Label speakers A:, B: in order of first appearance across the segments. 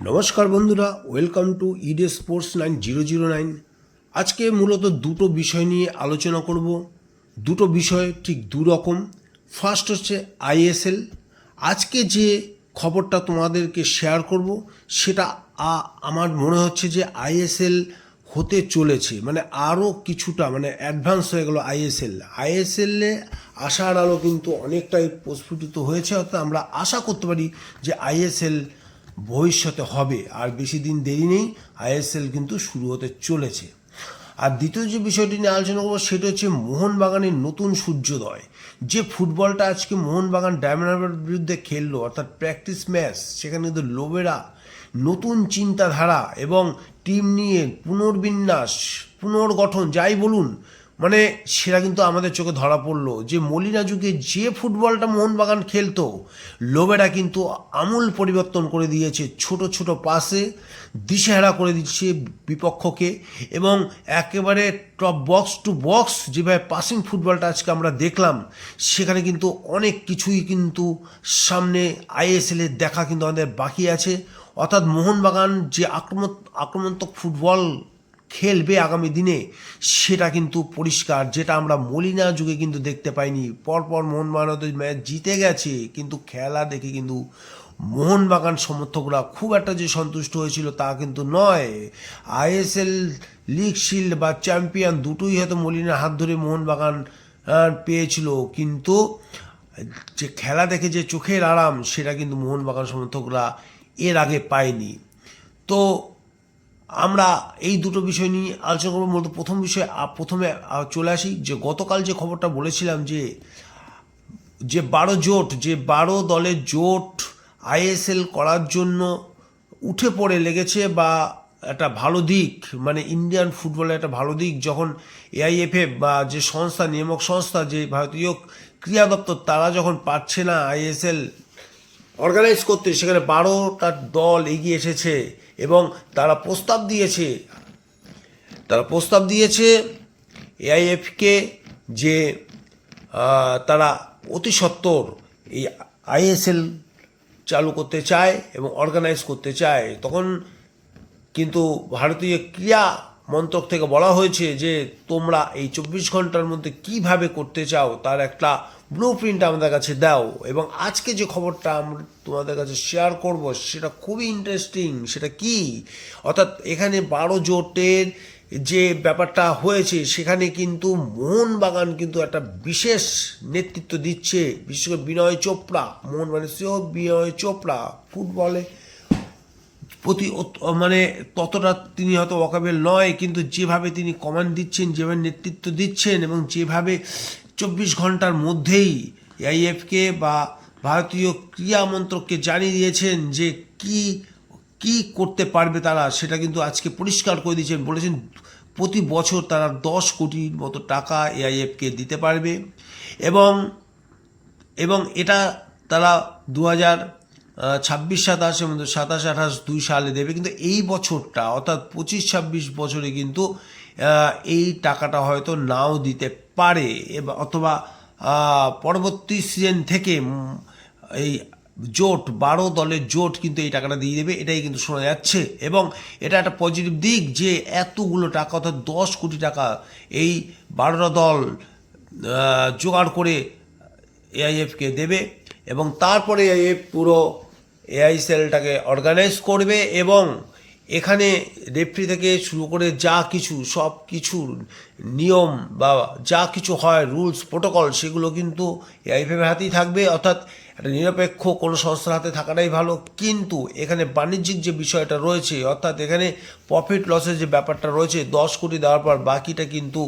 A: নমস্কার বন্ধুরা, welcome to ইডে sports 9009। আজকে মূলত দুটো বিষয় নিয়ে আলোচনা করব। দুটো বিষয় ঠিক দুরকম। ফার্স্ট হচ্ছে আইএসএল। আজকে যে খবরটা তোমাদেরকে শেয়ার করব সেটা আমার মনে হচ্ছে যে আইএসএল হতে চলেছে, মানে আরও কিছুটা অ্যাডভান্স হয়ে গেল আইএসএলে আশার আলো কিন্তু অনেকটাই প্রস্ফুটিত হয়েছে। অর্থাৎ আমরা আশা করতে পারি যে আইএসএল ভবিষ্যতে হবে, আর বেশি দিন দেরি নেই, আইএসএল কিন্তু শুরু হতে চলেছে। আর দ্বিতীয় যে বিষয়টি নিয়ে আলোচনা করবো সেটা হচ্ছে মোহনবাগানের নতুন সূর্যোদয়। যে ফুটবলটা আজকে মোহনবাগান ডায়মন্ড হারবারের বিরুদ্ধে খেললো, অর্থাৎ প্র্যাকটিস ম্যাচ, সেখানে কিন্তু লোবেরা নতুন চিন্তাধারা এবং টিম নিয়ে পুনর্বিন্যাস, পুনর্গঠন যাই বলুন, সেটা কিন্তু আমাদের চোখে ধরা পড়লো যে মলিনা যুগে যে ফুটবলটা মোহনবাগান খেলতো, লোবেরা কিন্তু আমূল পরিবর্তন করে দিয়েছে। ছোট ছোট পাসে দিশেহারা করে দিচ্ছে বিপক্ষকে, এবং একেবারে টপ বক্স টু বক্স যেভাবে পাসিং ফুটবলটা আজকে আমরা দেখলাম, সেখানে কিন্তু অনেক কিছুই কিন্তু সামনে আইএসএলের দেখা কিন্তু আমাদের বাকি আছে। অর্থাৎ মোহনবাগান যে আক্রমণাত্মক ফুটবল খেলবে আগামী দিনে, সেটা কিন্তু পরিষ্কার, যেটা আমরা মলিনা যুগে কিন্তু দেখতে পাইনি। পরপর মোহনবাগান ম্যাচ জিতে গেছে, কিন্তু খেলা দেখে কিন্তু মোহনবাগান সমর্থকরা খুব একটা যে সন্তুষ্ট হয়েছিল তা কিন্তু নয়। আইএসএল, লিগ শিল্ড বা চ্যাম্পিয়ন দুটোই হয়তো মলিনার হাত ধরে মোহনবাগান পেয়েছিল, কিন্তু যে খেলা দেখে যে চোখের আরাম, সেটা কিন্তু মোহনবাগান সমর্থকরা এর আগে পায়নি। তো আমরা এই দুটো বিষয় নিয়ে আলোচনা করবো। মূলত প্রথমে চলে আসি যে গতকাল যে খবরটা বলেছিলাম যে 12 দলের জোট আইএসএল করার জন্য উঠে পড়ে লেগেছে, বা একটা ভালো দিক, ইন্ডিয়ান ফুটবলের একটা ভালো দিক, যখন এআইএফএফ বা যে সংস্থা, নিয়ামক সংস্থা, যে ভারতীয় ক্রীড়া দপ্তর, তারা যখন পারছে না আইএসএল অর্গানাইজ করতে, সেখানে 12টা দল এগিয়ে এসেছে এবং তারা প্রস্তাব দিয়েছে এআইএফকে যে তারা অতি সত্বর এই আইএসএল চালু করতে চায় এবং অর্গানাইজ করতে চায়। তখন কিন্তু ভারতীয় ক্রীড়া মন্ত্রক থেকে বলা হয়েছে যে তোমরা এই 24 ঘন্টার মধ্যে কিভাবে করতে চাও তার একটা ব্লু প্রিন্ট আমাদের কাছে দাও। এবং আজকে যে খবরটা আমরা তোমাদের কাছে শেয়ার করব সেটা খুবই ইন্টারেস্টিং। সেটা কি? অর্থাৎ এখানে 12 জোটের যে ব্যাপারটা হয়েছে, সেখানে কিন্তু মোহনবাগান কিন্তু একটা বিশেষ নেতৃত্ব দিচ্ছে, বিশেষ করে বিনয় চোপড়া। বিনয় চোপড়া ফুটবলে ততটা তিনি হয়তো ওয়াকাবেল নয়, কিন্তু যেভাবে তিনি কমান্ড দিচ্ছেন, যেভাবে নেতৃত্ব দিচ্ছেন, এবং যেভাবে 24 ঘন্টার মধ্যেই এআইএফকে বা ভারতীয় ক্রীড়া মন্ত্রককে জানিয়ে দিয়েছেন যে কি করতে পারবে তারা, সেটা কিন্তু আজকে পরিষ্কার করে দিয়েছেন। বলেছেন প্রতি বছর তারা 10 কোটির মতো টাকা এআইএফকে দিতে পারবে, এবং এটা তারা 2026-27 এবং 27-28 2 সালে দেবে। কিন্তু এই বছরটা, অর্থাৎ 25-26 বছরে কিন্তু এই টাকাটা হয়তো নাও দিতে পারে, অথবা পরবর্তী সিজন থেকে এই 12 দলের জোট কিন্তু এই টাকাটা দিয়ে দেবে, এটাই কিন্তু শোনা যাচ্ছে। এবং এটা একটা পজিটিভ দিক যে এতগুলো টাকা, অর্থাৎ 10 কোটি টাকা এই 12টা দল জোগাড় করে এআইএফকে দেবে, এবং তারপরে এআইএফ পুরো এআইএসএলটাকে অর্গানাইজ করবে, এবং এখানে রেফারি থেকে শুরু করে সব কিছু নিয়ম বা যা কিছু হয়, রুলস প্রোটোকল, সেগুলো কিন্তু এআইএফের হাতেই থাকবে। অর্থাৎ একটা নিরপেক্ষ কোনো সংস্থার হাতে থাকাটাই ভালো। কিন্তু এখানে বাণিজ্যিক যে বিষয়টা রয়েছে, অর্থাৎ এখানে প্রফিট লসের যে ব্যাপারটা রয়েছে, 10 কোটি দেওয়ার পর বাকিটা কিন্তু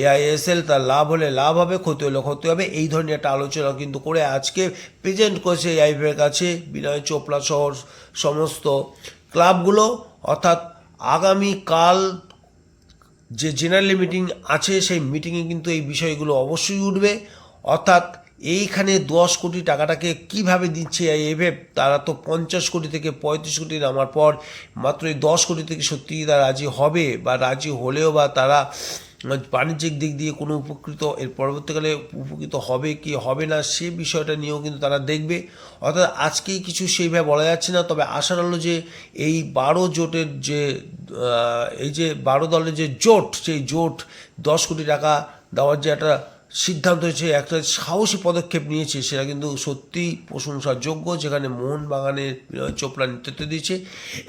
A: এআইএসএল তার লাভ হলে লাভ হবে, ক্ষতি হলে ক্ষতি হবে, এই ধরনের একটা আলোচনা কিন্তু করে আজকে প্রেজেন্ট করেছে এআইএফের কাছে বিনয় চোপড়া সহ সমস্ত ক্লাবগুলো। অর্থাৎ আগামীকাল যে জেনারেল মিটিং আছে, সেই মিটিংয়ে কিন্তু এই বিষয়গুলো অবশ্যই উঠবে। অর্থাৎ এইখানে 10 কোটি টাকাটাকে কিভাবে দিচ্ছে এআইএফএফ, তারা তো 50 কোটি থেকে 35 কোটি নামার পর মাত্র এই 10 কোটি থেকে সত্যি তারা রাজি হবে, বা রাজি হলেও বা তারা বাণিজ্যিক দিক দিয়ে কোনো উপকৃত এর পরবর্তীকালে উপকৃত হবে কি হবে না সে বিষয়টা নিয়েও কিন্তু তারা দেখবে। অর্থাৎ আজকেই কিছু সেইভাবে বলা যাচ্ছে না, তবে আশা হলো যে এই 12 জোটের যে এই যে 12 দলের যে জোট, সেই জোট 10 কোটি টাকা দেওয়ার যে একটা সিদ্ধান্ত হয়েছে, একটা সাহসী পদক্ষেপ নিয়েছে, সেটা কিন্তু সত্যিই প্রশংসার যোগ্য, যেখানে মোহনবাগানের বিনয় চোপড়া নেতৃত্ব দিয়েছে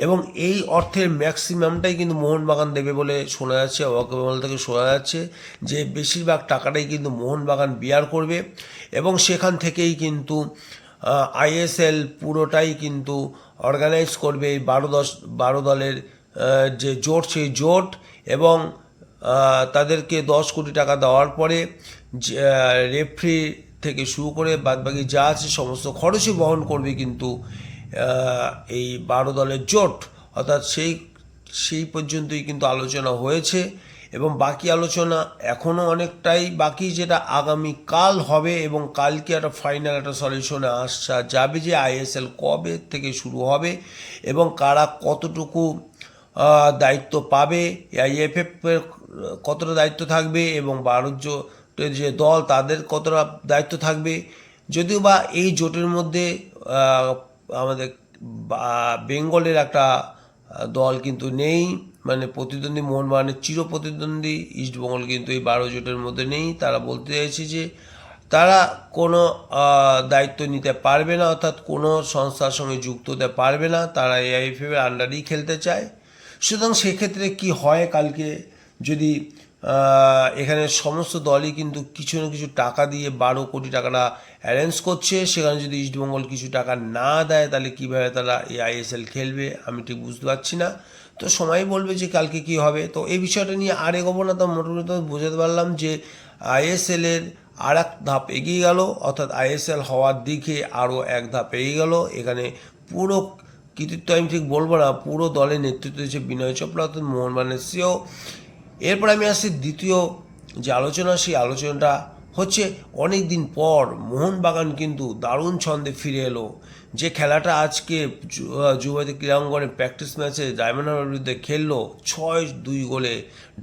A: এবং এই অর্থের ম্যাক্সিমামটাই কিন্তু মোহনবাগান দেবে বলে শোনা যাচ্ছে। ওয়াকিবহাল থেকে শোনা যাচ্ছে যে বেশিরভাগ টাকাটাই কিন্তু মোহনবাগান বিয়ার করবে এবং সেখান থেকেই কিন্তু আইএসএল পুরোটাই কিন্তু অর্গানাইজ করবে এই 12 দলের যে জোট, সেই জোট, এবং তাদেরকে 10 কোটি টাকা দেওয়ার পরে রেফারি থেকে শুরু করে বাদবাকি যা আছে সমস্ত খরচই বহন করবে কিন্তু এই 12 দলের জোট। অর্থাৎ সেই পর্যন্তই কিন্তু আলোচনা হয়েছে এবং বাকি আলোচনা এখনও অনেকটাই বাকি, যেটা আগামী কাল হবে এবং কালকে একটা ফাইনাল একটা সলিউশনে আসা যাবে যে আইএসএল কবে থেকে শুরু হবে এবং কারা কতটুকু দায়িত্ব পাবে, আইএফএফের কতটা দায়িত্ব থাকবে এবং ভারতের যে দল তাদের কতটা দায়িত্ব থাকবে। যদিও বা এই জোটের মধ্যে আমাদের বেঙ্গলের একটা দল কিন্তু নেই, মানে প্রতিদ্বন্দ্বী মোহনবাগানের চির প্রতিদ্বন্দ্বী ইস্টবেঙ্গল কিন্তু এই 12 জোটের মধ্যে নেই। তারা বলতে চাইছে যে তারা কোনো দায়িত্ব নিতে পারবে না, অর্থাৎ কোনো সংস্থার সঙ্গে যুক্ত হতে পারবে না, তারা এআইএফএফের আন্ডারেই খেলতে চায়। সুতরাং সেক্ষেত্রে কি হয়, কালকে যদি এখানে সমস্ত দলই কিন্তু কিছু না কিছু টাকা দিয়ে 12 কোটি টাকাটা অ্যারেঞ্জ করছে, সেখানে যদি ইস্টবেঙ্গল কিছু টাকা না দেয় তাহলে কীভাবে তারা এই আইএসএল খেলবে আমি ঠিক বুঝতে পারছি না। তো সময় বলবে যে কালকে কি হবে। তো এই বিষয়টা নিয়ে আর এগোবো না, তো মোটামুটি বোঝাতে পারলাম যে আইএসএলের আর এক ধাপ এগিয়ে গেল, অর্থাৎ আইএসএল হওয়ার দিকে আরও এক ধাপ এগিয়ে গেল। এখানে পুরো কৃতিত্ব আমি ঠিক বলবো না, পুরো দলের নেতৃত্ব দিয়েছে বিনয় চোপড়া, অর্থাৎ মোহনবাগানের সিও। এরপর আমি আসছি দ্বিতীয় যে আলোচনা, সেই আলোচনাটা হচ্ছে অনেক দিন পর মোহনবাগান কিন্তু দারুণ ছন্দে ফিরে এলো। যে খেলাটা আজকে যুবতী ক্রীড়াঙ্গনে প্র্যাকটিস ম্যাচে ডায়মন্ড হারবারের বিরুদ্ধে খেললো, 6-2 গোলে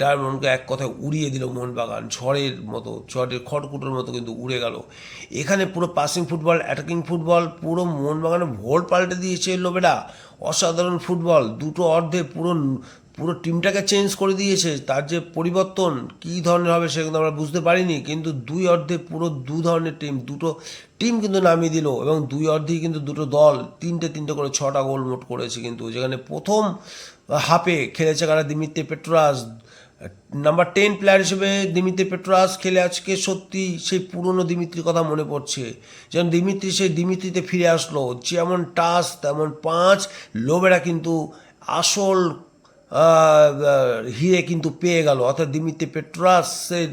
A: ডায়মন্ডকে এক কথায় উড়িয়ে দিল মোহনবাগান, ঝড়ের খড়কুটোর মতো কিন্তু উড়ে গেল। এখানে পুরো পাসিং ফুটবল, অ্যাটাকিং ফুটবল, পুরো মোহনবাগানের ভোল পাল্টে দিয়েছে লোবেরা। অসাধারণ ফুটবল, দুটো অর্ধে পুরো টিমটাকে চেঞ্জ করে দিয়েছে। তার যে পরিবর্তন কী ধরনের হবে সে কিন্তু আমরা বুঝতে পারিনি, কিন্তু 2 অর্ধে পুরো 2 ধরনের দুটো টিম কিন্তু নামিয়ে দিল এবং 2 অর্ধেই কিন্তু দুটো দল তিনটে করে 6টা গোল মোট করেছে। কিন্তু যেখানে প্রথম হাফে খেলেছে কারা, দিমিত্রি পেট্রাস নাম্বার 10 প্লেয়ার হিসেবে দিমিত্রি পেট্রাস খেলে আজকে সত্যি সেই পুরনো দিমিত্রির কথা মনে পড়ছে, যেমন সেই দিমিত্রিতে ফিরে আসলো, যেমন টাচ তেমন পাঁচ। লোবেরা কিন্তু আসল হিরে কিন্তু পেয়ে গেল, অর্থাৎ দিমিত্রি পেট্রাসের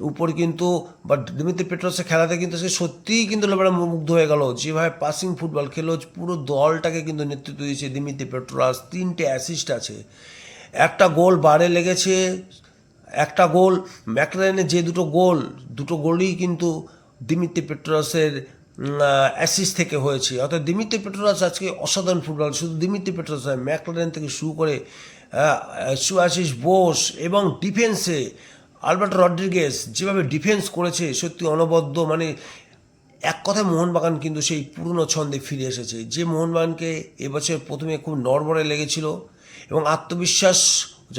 A: উপর কিন্তু, বা দিমিত্রি পেট্রাসের খেলাতে কিন্তু সে সত্যিই কিন্তু লোবেরা মুগ্ধ হয়ে গেল, যেভাবে পাসিং ফুটবল খেলো, পুরো দলটাকে কিন্তু নেতৃত্ব দিয়েছে দিমিত্রি পেট্রাস। 3টে অ্যাসিস্ট আছে, একটা গোল বারে লেগেছে, একটা গোল ম্যাকলারেনের যে দুটো গোলই কিন্তু দিমিত্রি পেট্রাসের অ্যাসিস্ট থেকে হয়েছে। অর্থাৎ দিমিত্রি পেট্রাস আজকে অসাধারণ ফুটবল, শুধু দিমিত্রি পেট্রাস নয়, ম্যাকলারেন থেকে শুরু করে সুআশিস বোস এবং ডিফেন্সে আলবার্টো রড্রিগেজ যেভাবে ডিফেন্স করেছে সত্যি অনবদ্য। মানে এক কথায় মোহনবাগান কিন্তু সেই পুরনো ছন্দে ফিরে এসেছে, যে মোহনবাগানকে এবছর প্রথমে খুব নড়বড়ে লেগেছিল এবং আত্মবিশ্বাস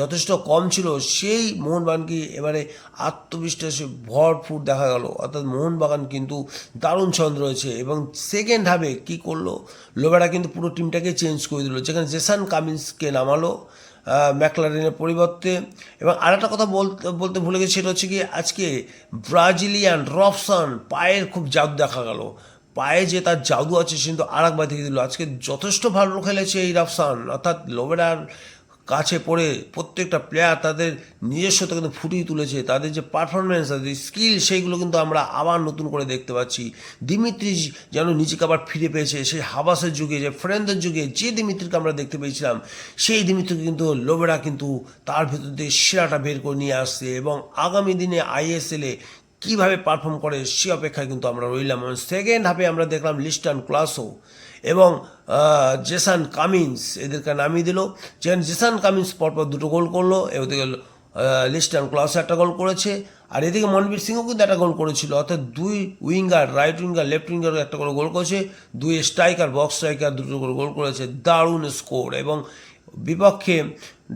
A: যথেষ্ট কম ছিল, সেই মোহনবাগানকে এবারে আত্মবিশ্বাসে ভরপুর দেখা গেল। অর্থাৎ মোহনবাগান কিন্তু দারুণ ছন্দ রয়েছে এবং সেকেন্ড হাফে কী করলো, লোবেরা কিন্তু পুরো টিমটাকে চেঞ্জ করে দিল, যেখানে জেসান কামিন্সকে নামালো ম্যাকলারেনের পরিবর্তে। এবং আরেকটা কথা বলতে ভুলে গেছি, সেটা হচ্ছে কি আজকে ব্রাজিলিয়ান রবসন পায়ের খুব জাদু দেখা গেল, পায়ে যে তার জাদু আছে সে কিন্তু আর একবার দেখে দিল। আজকে যথেষ্ট ভালো খেলেছে এই রবসন, অর্থাৎ লোবেরার কাছে পড়ে প্রত্যেকটা প্লেয়ার তাদের নিজস্বতা কিন্তু ফুটিয়ে তুলেছে, তাদের যে পারফরমেন্স, তাদের স্কিল, সেইগুলো কিন্তু আমরা আবার নতুন করে দেখতে পাচ্ছি। দিমিত্রি যেন নিজেকে আবার ফিরে পেয়েছে, সেই হাবাসের যুগে, যে ফ্রেন্ডের যুগে যে দিমিত্রিকে আমরা দেখতে পেয়েছিলাম, সেই দিমিত্রিকে কিন্তু লোবেরা কিন্তু তার ভেতর থেকে সেরাটা বের করে নিয়ে আসছে এবং আগামী দিনে আইএসএলে কীভাবে পারফর্ম করে সে অপেক্ষায় কিন্তু আমরা রইলাম। সেকেন্ড হাফে আমরা দেখলাম লিস্টান ক্লাসো এবং জেসান কামিন্স এদেরকে নামিয়ে দিল, যেখানে জেসান কামিন্স পরপর 2টো গোল করলো, ওদিকে লিস্টন ক্লস একটা গোল করেছে, আর এদিকে মনবীর সিংও কিন্তু একটা গোল করেছিল। অর্থাৎ দুই winger, right winger, left winger একটা করে গোল করেছে, দুই স্ট্রাইকার, বক্স স্ট্রাইকার দুটো করে গোল করেছে। দারুণ স্কোর। এবং বিপক্ষে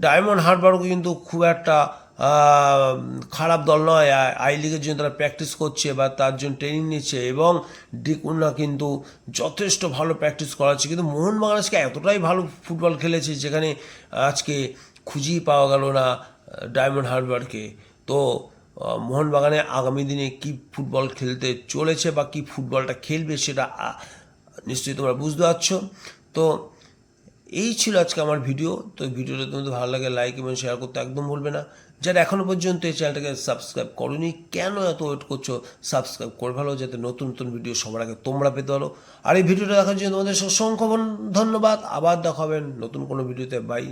A: ডায়মন্ড হারবারও কিন্তু খুব একটা খারাপ দল নয়। আই লিগের জন্য তারা প্র্যাকটিস করছে বা তার জন্য ট্রেনিং নিচ্ছে, এবং ডিকুনা কিন্তু যথেষ্ট ভালো প্র্যাকটিস করাচ্ছে। কিন্তু মোহনবাগান আজকে এতটাই ভালো ফুটবল খেলেছে যেখানে আজকে খুঁজেই পাওয়া গেল না ডায়মন্ড হারবারকে। তো মোহনবাগানে আগামী দিনে কি ফুটবল খেলতে চলেছে বা কি ফুটবলটা খেলবে সেটা নিশ্চয়ই তোমরা বুঝতে পারছো। তো এই ছিল আজকে আমার ভিডিও। তো ভিডিওটা তোমাদের ভালো লাগে লাইক এবং শেয়ার করতে একদম ভুলবে না। যারা এখনও পর্যন্ত এই চ্যানেলটাকে সাবস্ক্রাইব করোনি, কেন এত ওয়েট করছো? সাবস্ক্রাইব করে ভালো, যাতে নতুন নতুন ভিডিও সবার আগে তোমরা পেতে পারো। আর এই ভিডিওটা দেখার জন্য তোমাদের অসংখ্য ধন্যবাদ। আবার দেখা হবে নতুন কোনো ভিডিওতে। বাই।